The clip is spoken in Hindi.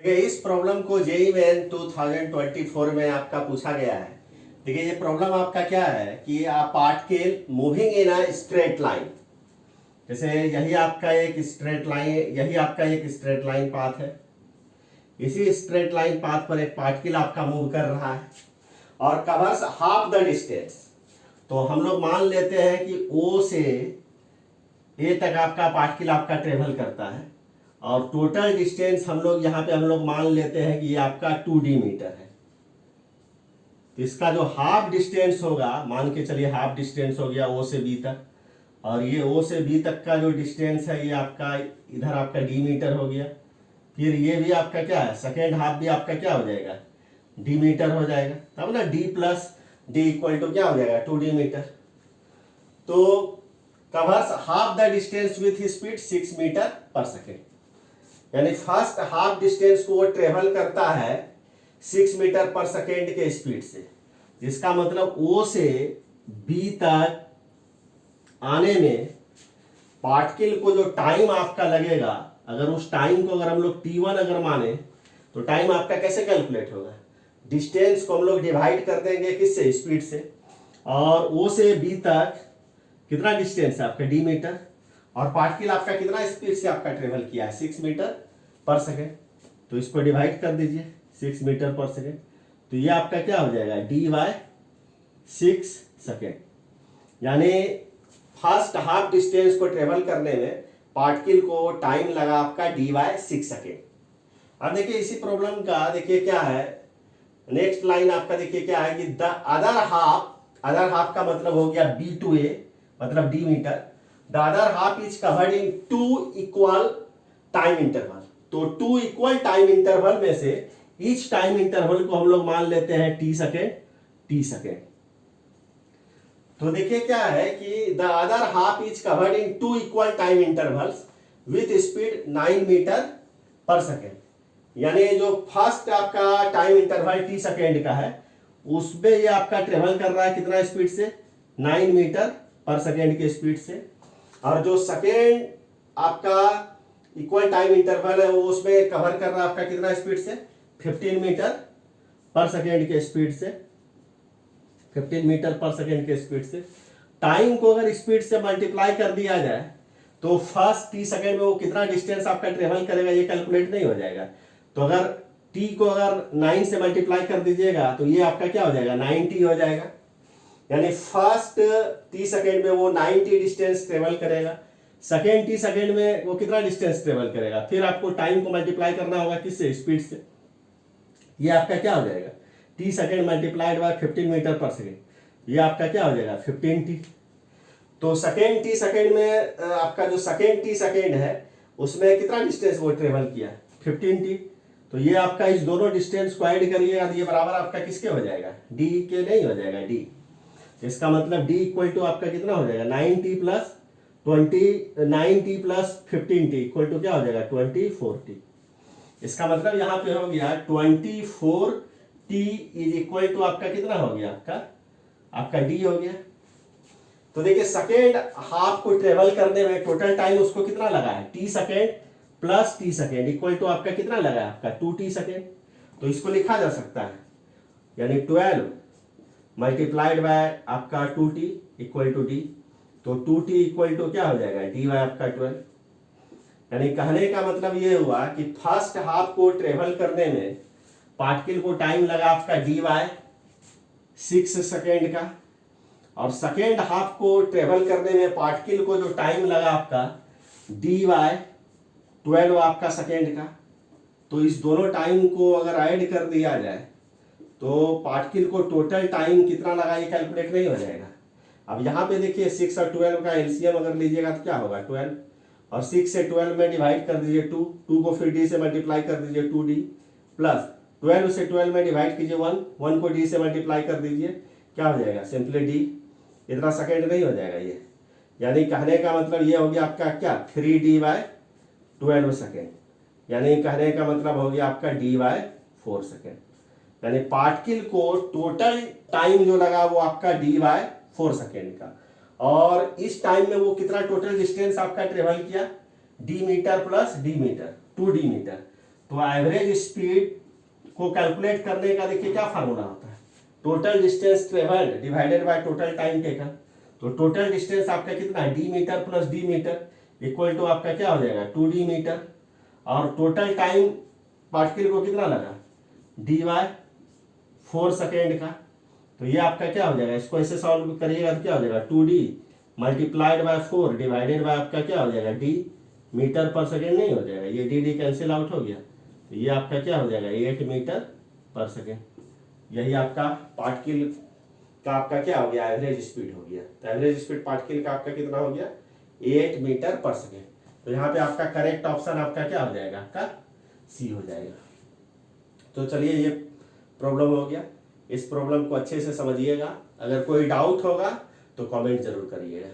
देखिए इस प्रॉब्लम को जेईई मेन 2024 में आपका पूछा गया है। देखिए ये प्रॉब्लम आपका क्या है कि आप particle moving in a straight line, जैसे यही आपका एक स्ट्रेट लाइन, यही आपका एक स्ट्रेट लाइन पाथ है। इसी स्ट्रेट लाइन पाथ पर एक पार्टिकल आपका मूव कर रहा है और कवर्स हाफ द डिस्टेंस। तो हम लोग मान लेते हैं कि ओ से ए तक आपका पार्टिकल आपका ट्रेवल करता है और टोटल डिस्टेंस हम लोग मान लेते हैं कि ये आपका 2d मीटर है। तो इसका जो हाफ डिस्टेंस होगा, मान के चलिए हाफ डिस्टेंस हो गया ओ से बी तक, और ये ओ से बी तक का जो डिस्टेंस है ये आपका इधर आपका d मीटर हो गया। फिर ये भी आपका क्या है, सेकेंड हाफ भी आपका क्या हो जाएगा, d मीटर हो जाएगा। तब ना d plus d equal to क्या हो जाएगा, 2d मीटर। तो covers half the distance with speed 6 metre per second, यानी फर्स्ट हाफ डिस्टेंस को वो ट्रेवल करता है 6 मीटर पर सेकेंड के स्पीड से। इसका मतलब ओ से बी तक आने में पार्टिकल को जो टाइम आपका लगेगा, अगर उस टाइम को अगर हम लोग t1 अगर माने तो टाइम आपका कैसे कैलकुलेट होगा, डिस्टेंस को हम लोग डिवाइड कर देंगे किससे, स्पीड से। और ओ से बी तक कितना डिस्टेंस है आपका d मीटर, और पार्टिकल आपका कितना स्पीड से आपका ट्रेवल किया है, 6 मीटर पर सेकेंड। तो इसको डिवाइड कर दीजिए 6 मीटर पर सेकेंड, तो ये आपका क्या हो जाएगा, d/6 सेकेंड। यानी फर्स्ट हाफ डिस्टेंस को ट्रेवल करने में पार्टिकल को टाइम लगा आपका d/6 सेकेंड। अब देखिए इसी प्रॉब्लम का देखिए क्या है, नेक्स्ट लाइन आपका देखिए क्या है कि द अदर हाफ का मतलब हो गया b to a, मतलब d metre. The other half is covered in 2 equal time interval. तो 2 इक्वल टाइम इंटरवल में से ईच टाइम इंटरवल को हम लोग मान लेते हैं t सेकेंड। तो देखिए क्या है कि the other half is covered in 2 equal time intervals with speed 9 metre per second. यानी जो फर्स्ट आपका टाइम इंटरवल t सेकेंड का है उसमें ये आपका ट्रेवल कर रहा है कितना स्पीड से, 9 मीटर पर सेकेंड के स्पीड से। और जो सेकेंड आपका इक्वल टाइम इंटरवल है वो उसमें कवर कर रहा है आपका कितना स्पीड से, 15 मीटर पर सेकेंड के स्पीड से, 15 मीटर पर सेकेंड के स्पीड से। टाइम को अगर स्पीड से मल्टीप्लाई कर दिया जाए तो फर्स्ट t सेकेंड में वो कितना डिस्टेंस आपका ट्रेवल करेगा ये कैलकुलेट नहीं हो जाएगा। तो अगर t को अगर 9 से मल्टीप्लाई कर दीजिएगा तो ये आपका क्या हो जाएगा, 9t हो जाएगा। यानी फर्स्ट t सेकेंड में वो 9t डिस्टेंस ट्रेवल करेगा, सेकेंड t सेकेंड में वो कितना डिस्टेंस ट्रेवल करेगा। फिर आपको टाइम को मल्टीप्लाई करना होगा किससे, स्पीड से। ये आपका क्या हो जाएगा, t second multiplied by 15 metre per second, ये आपका क्या हो जाएगा, 15t। तो सेकेंड t सेकेंड में आपका जो सेकेंड t सेकेंड है उसमें कितना डिस्टेंस वो ट्रेवल किया, 15t। तो ये आपका इस दोनों डिस्टेंस को ऐड करिएगा तो ये बराबर आपका किसके हो जाएगा, d के नहीं हो जाएगा, d। इसका मतलब d इक्वल टू आपका कितना हो जाएगा, 9t plus 15t equal to क्या हो जाएगा, 24t। इसका मतलब यहाँ पे हो गया 24t इज इक्वल टू आपका कितना हो गया, आपका d हो गया। तो देखिए सेकेंड हाफ को ट्रेवल करने में टोटल टाइम उसको कितना लगा है, t second plus t second equal to आपका कितना लगा है, आपका 2t सेकेंड। तो इसको लिखा जा सकता है, यानी 12 मल्टीप्लाइड बाय आपका 2t इक्वल टू d। तो 2t इक्वल टू क्या हो जाएगा, d बाय आपका 12। यानी कहने का मतलब ये हुआ कि फर्स्ट हाफ को ट्रेवल करने में पार्टिकल को टाइम लगा आपका d/6 सेकेंड का, और सेकेंड हाफ को ट्रेवल करने में पार्टिकल को जो टाइम लगा आपका d/12 आपका सेकेंड का। तो इस दोनों टाइम को अगर ऐड कर दिया जाए तो पार्टिकल को टोटल टाइम कितना लगा ये कैलकुलेट नहीं हो जाएगा। अब यहाँ पे देखिए 6 और 12 का एलसीएम अगर लीजिएगा तो क्या होगा, 12, और 6 से 12 में डिवाइड कर दीजिए 2 को फिर d से मल्टीप्लाई कर दीजिए 2d, प्लस 12 से 12 में डिवाइड कीजिए 1 को d से मल्टीप्लाई कर दीजिए, क्या हो जाएगा, सिंपली d। इतना सेकेंड नहीं हो जाएगा ये। यानी कहने का मतलब ये हो गया आपका क्या, 3d/12 सेकेंड। यानी कहने का मतलब हो गया आपका d/4 सेकेंड। यानी पार्टिकल को टोटल टाइम जो लगा वो आपका d/4 सेकेंड का, और इस टाइम में वो कितना टोटल डिस्टेंस आपका ट्रेवल किया, d metre plus d metre, 2d metre. तो एवरेज स्पीड को कैलकुलेट करने का देखिए क्या फार्मूला होता है, total distance travelled divided by total time taken. तो टोटल डिस्टेंस आपका कितना है, D metre plus D metre equal to आपका क्या हो जाएगा 2d मीटर, और टोटल टाइम पार्टिकल को कितना लगा d/4 सेकेंड का। तो ये आपका क्या हो जाएगा, इसको ऐसे सॉल्व करिएगा तो क्या हो जाएगा 2d multiplied by 4 divided by आपका क्या हो जाएगा d मीटर पर सेकेंड नहीं हो जाएगा, ये डी कैंसिल आउट हो गया, तो ये आपका क्या हो जाएगा 8 मीटर पर सेकेंड। यही आपका पार्टिकल का आपका क्या हो गया एवरेज स्पीड हो गया। तो एवरेज स्पीड पार्टिकल का आपका कितना हो गया 8 मीटर पर सेकेंड। तो यहाँ पे आपका करेक्ट ऑप्शन आपका क्या हो जाएगा, आपका सी हो जाएगा। तो चलिए ये प्रॉब्लम हो गया, इस प्रॉब्लम को अच्छे से समझिएगा, अगर कोई डाउट होगा तो कमेंट जरूर करिएगा।